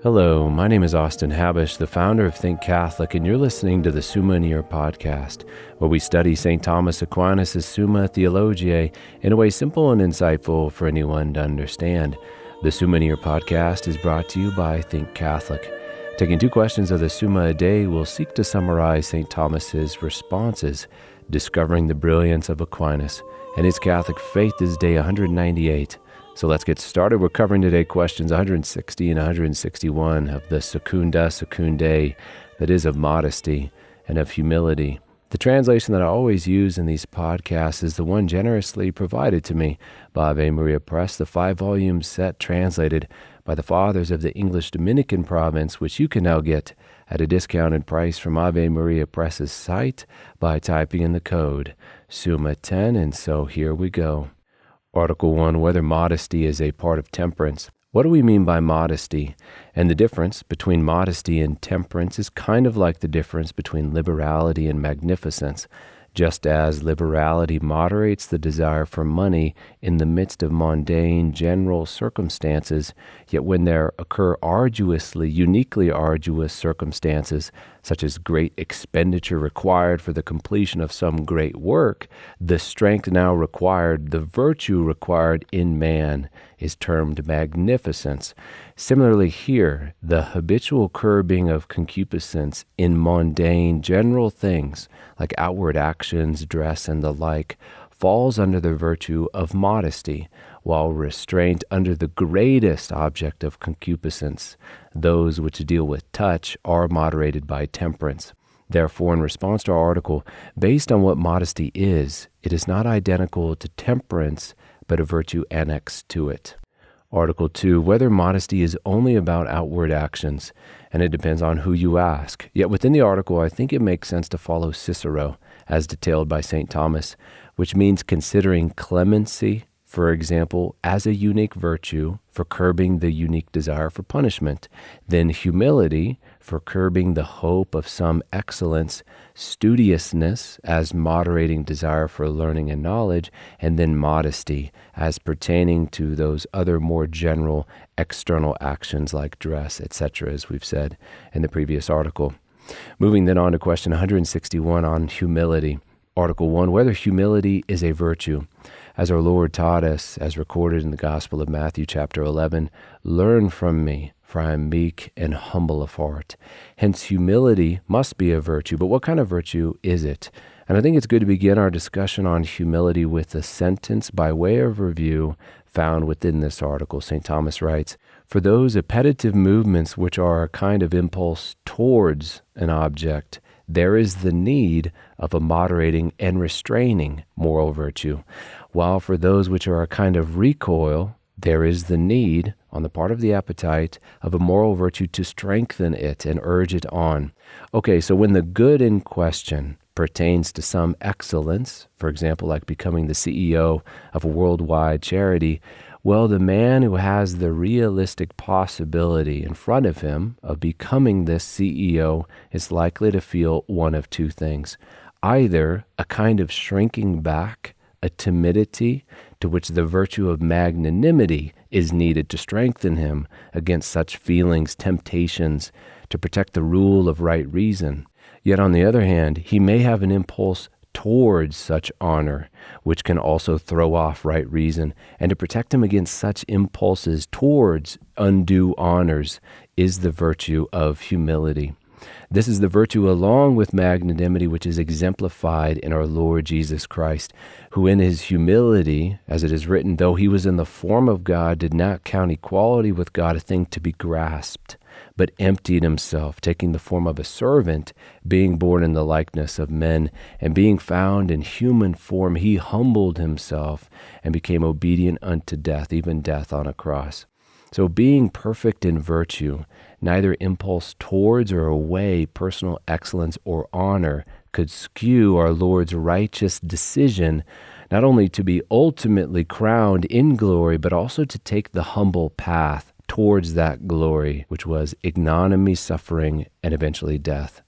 Hello, my name is Austin Habish, the founder of Think Catholic, and you're listening to the Summa podcast, where we study St. Thomas Aquinas' Summa Theologiae in a way simple and insightful for anyone to understand. The Summa podcast is brought to you by Think Catholic. Taking two questions of the Summa a day, we'll seek to summarize St. Thomas's responses, discovering the brilliance of Aquinas and his Catholic faith is day 198. So let's get started. We're covering today questions 160 and 161 of the Secunda Secundae, that is of modesty and of humility. The translation that I always use in these podcasts is the one generously provided to me by Ave Maria Press, the 5-volume set translated by the Fathers of the English Dominican province, which you can now get at a discounted price from Ave Maria Press's site by typing in the code Summa 10, and so here we go. Article 1, whether modesty is a part of temperance. What do we mean by modesty? And the difference between modesty and temperance is kind of like the difference between liberality and magnificence. Just as liberality moderates the desire for money in the midst of mundane, general circumstances, yet when there occur uniquely arduous circumstances, such as great expenditure required for the completion of some great work, the strength now required, the virtue required in man, is termed magnificence. Similarly here, the habitual curbing of concupiscence in mundane, general things, like outward actions, dress, and the like, falls under the virtue of modesty, while restraint under the greatest object of concupiscence, those which deal with touch, are moderated by temperance. Therefore, in response to our article, based on what modesty is, it is not identical to temperance, but a virtue annexed to it. Article 2, whether modesty is only about outward actions, and it depends on who you ask. Yet within the article, I think it makes sense to follow Cicero, as detailed by St. Thomas, which means considering clemency, for example, as a unique virtue for curbing the unique desire for punishment, then humility for curbing the hope of some excellence, studiousness as moderating desire for learning and knowledge, and then modesty as pertaining to those other more general external actions like dress, etc., as we've said in the previous article. Moving then on to question 161 on humility. Article 1, whether humility is a virtue. As our Lord taught us, as recorded in the Gospel of Matthew chapter 11, learn from me, for I am meek and humble of heart. Hence, humility must be a virtue, but what kind of virtue is it? And I think it's good to begin our discussion on humility with a sentence by way of review found within this article. St. Thomas writes, for those appetitive movements which are a kind of impulse towards an object, there is the need of a moderating and restraining moral virtue, while for those which are a kind of recoil, there is the need, on the part of the appetite, of a moral virtue to strengthen it and urge it on. Okay, so when the good in question pertains to some excellence, for example, like becoming the CEO of a worldwide charity, well, the man who has the realistic possibility in front of him of becoming this CEO is likely to feel one of two things. Either a kind of shrinking back, a timidity to which the virtue of magnanimity is needed to strengthen him against such feelings, temptations, to protect the rule of right reason. Yet on the other hand, he may have an impulse towards such honor, which can also throw off right reason, and to protect him against such impulses towards undue honors is the virtue of humility. This is the virtue along with magnanimity which is exemplified in our Lord Jesus Christ, who in his humility, as it is written, though he was in the form of God, did not count equality with God a thing to be grasped, but emptied himself, taking the form of a servant, being born in the likeness of men, and being found in human form, he humbled himself and became obedient unto death, even death on a cross. So being perfect in virtue, neither impulse towards or away personal excellence or honor could skew our Lord's righteous decision, not only to be ultimately crowned in glory, but also to take the humble path towards that glory, which was ignominy, suffering, and eventually death.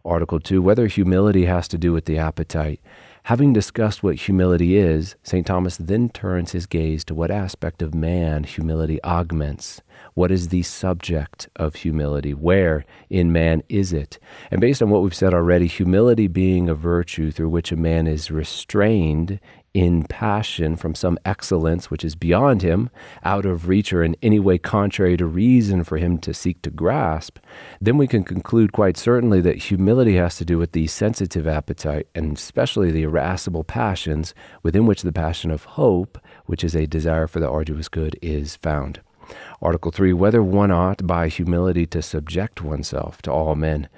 Article 2, whether humility has to do with the appetite. Having discussed what humility is, St. Thomas then turns his gaze to what aspect of man humility augments. What is the subject of humility? Where in man is it? And based on what we've said already, humility being a virtue through which a man is restrained in passion from some excellence which is beyond him, out of reach, or in any way contrary to reason for him to seek to grasp, then we can conclude quite certainly that humility has to do with the sensitive appetite, and especially the irascible passions, within which the passion of hope, which is a desire for the arduous good, is found. Article 3, whether one ought by humility to subject oneself to all men.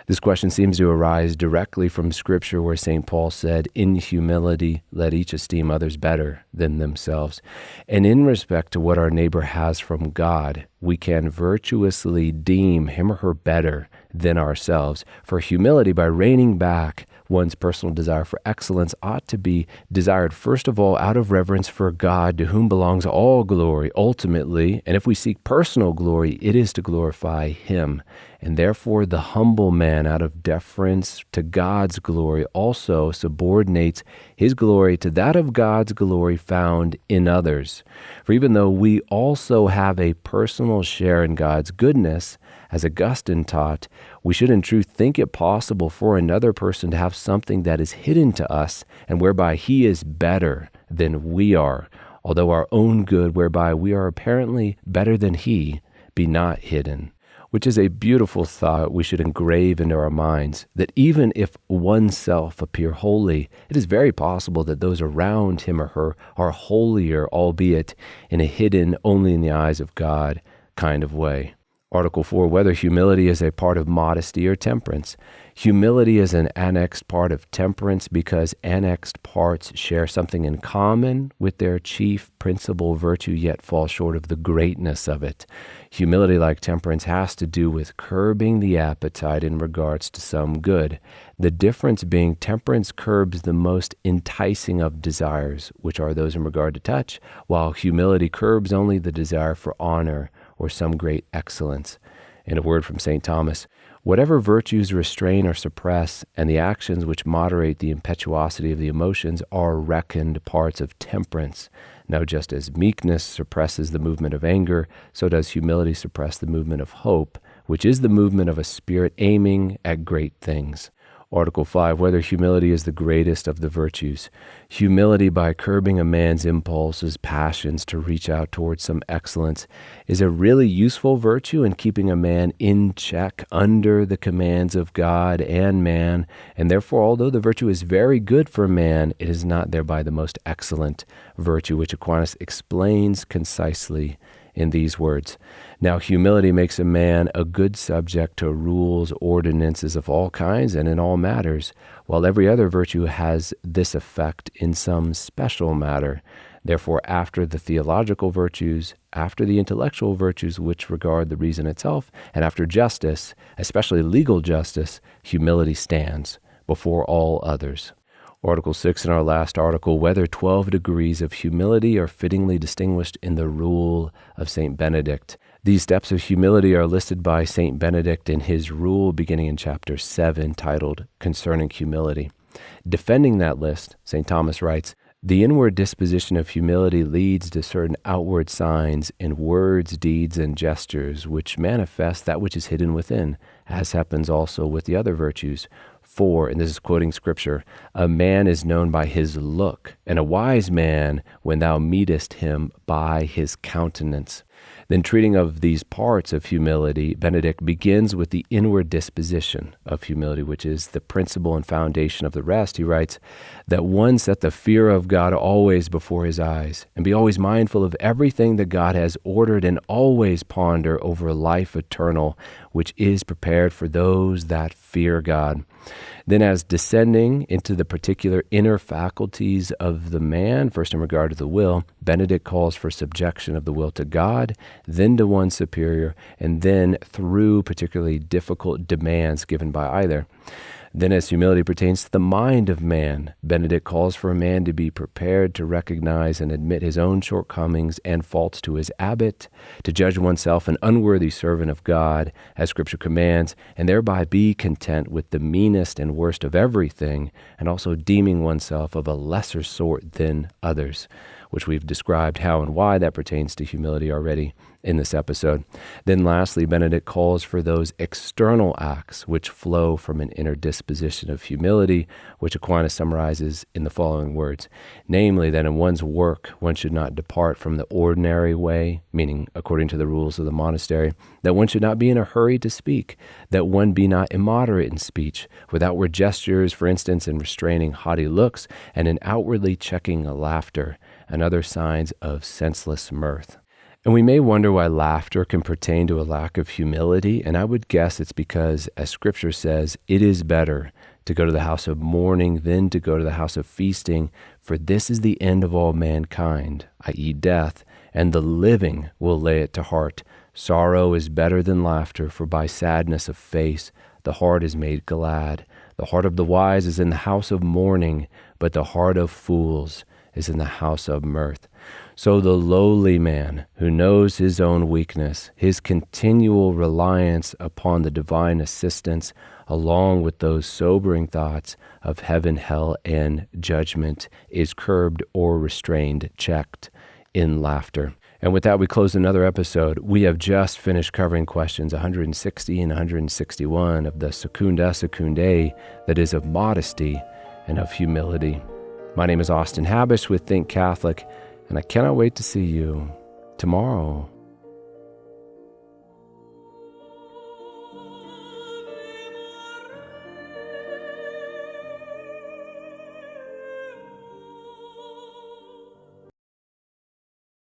This question seems to arise directly from Scripture, where St. Paul said, "In humility let each esteem others better than themselves." And in respect to what our neighbor has from God, we can virtuously deem him or her better than ourselves. For humility, by reining back one's personal desire for excellence, ought to be desired first of all out of reverence for God, to whom belongs all glory ultimately. And if we seek personal glory, it is to glorify him. And therefore the humble man, out of deference to God's glory, also subordinates his glory to that of God's glory found in others. For even though we also have a personal share in God's goodness, as Augustine taught, we should in truth think it possible for another person to have something that is hidden to us, and whereby he is better than we are, although our own good, whereby we are apparently better than he, be not hidden. Which is a beautiful thought we should engrave into our minds, that even if oneself appear holy, it is very possible that those around him or her are holier, albeit in a hidden, only in the eyes of God kind of way. Article 4, whether humility is a part of modesty or temperance. Humility is an annexed part of temperance because annexed parts share something in common with their chief principal virtue, yet fall short of the greatness of it. Humility, like temperance, has to do with curbing the appetite in regards to some good. The difference being temperance curbs the most enticing of desires, which are those in regard to touch, while humility curbs only the desire for honor or some great excellence. In a word from St. Thomas, whatever virtues restrain or suppress, and the actions which moderate the impetuosity of the emotions, are reckoned parts of temperance. Now, just as meekness suppresses the movement of anger, so does humility suppress the movement of hope, which is the movement of a spirit aiming at great things. Article 5, whether humility is the greatest of the virtues. Humility, by curbing a man's impulses, passions to reach out towards some excellence, is a really useful virtue in keeping a man in check under the commands of God and man, and therefore, although the virtue is very good for man, it is not thereby the most excellent virtue, which Aquinas explains concisely in these words. Now, humility makes a man a good subject to rules, ordinances of all kinds and in all matters, while every other virtue has this effect in some special matter. Therefore, after the theological virtues, after the intellectual virtues which regard the reason itself, and after justice, especially legal justice, humility stands before all others. Article 6 in our last article, whether 12 degrees of humility are fittingly distinguished in the rule of St. Benedict. These steps of humility are listed by St. Benedict in his rule beginning in chapter 7, titled Concerning Humility. Defending that list, St. Thomas writes, the inward disposition of humility leads to certain outward signs in words, deeds, and gestures, which manifest that which is hidden within, as happens also with the other virtues. For, and this is quoting Scripture, a man is known by his look, and a wise man when thou meetest him by his countenance. Then, treating of these parts of humility, Benedict begins with the inward disposition of humility, which is the principle and foundation of the rest. He writes, that one set the fear of God always before his eyes, and be always mindful of everything that God has ordered, and always ponder over life eternal, which is prepared for those that fear God. Then, as descending into the particular inner faculties of the man, first in regard to the will, Benedict calls for subjection of the will to God, then to one superior, and then through particularly difficult demands given by either. Then as humility pertains to the mind of man, Benedict calls for a man to be prepared to recognize and admit his own shortcomings and faults to his abbot, to judge oneself an unworthy servant of God, as Scripture commands, and thereby be content with the meanest and worst of everything, and also deeming oneself of a lesser sort than others, which we've described how and why that pertains to humility already in this episode. Then lastly, Benedict calls for those external acts which flow from an inner disposition of humility, which Aquinas summarizes in the following words, namely that in one's work one should not depart from the ordinary way, meaning according to the rules of the monastery, that one should not be in a hurry to speak, that one be not immoderate in speech, with outward gestures, for instance, in restraining haughty looks, and in outwardly checking laughter, and other signs of senseless mirth. And we may wonder why laughter can pertain to a lack of humility, and I would guess it's because, as Scripture says, it is better to go to the house of mourning than to go to the house of feasting, for this is the end of all mankind, i.e. death, and the living will lay it to heart. Sorrow is better than laughter, for by sadness of face the heart is made glad. The heart of the wise is in the house of mourning, but the heart of fools is in the house of mirth. So the lowly man who knows his own weakness, his continual reliance upon the divine assistance, along with those sobering thoughts of heaven, hell, and judgment, is curbed or restrained, checked in laughter. And with that, we close another episode. We have just finished covering questions 160 and 161 of the Secunda Secundae, that is of modesty and of humility. My name is Austin Habish with Think Catholic, and I cannot wait to see you tomorrow.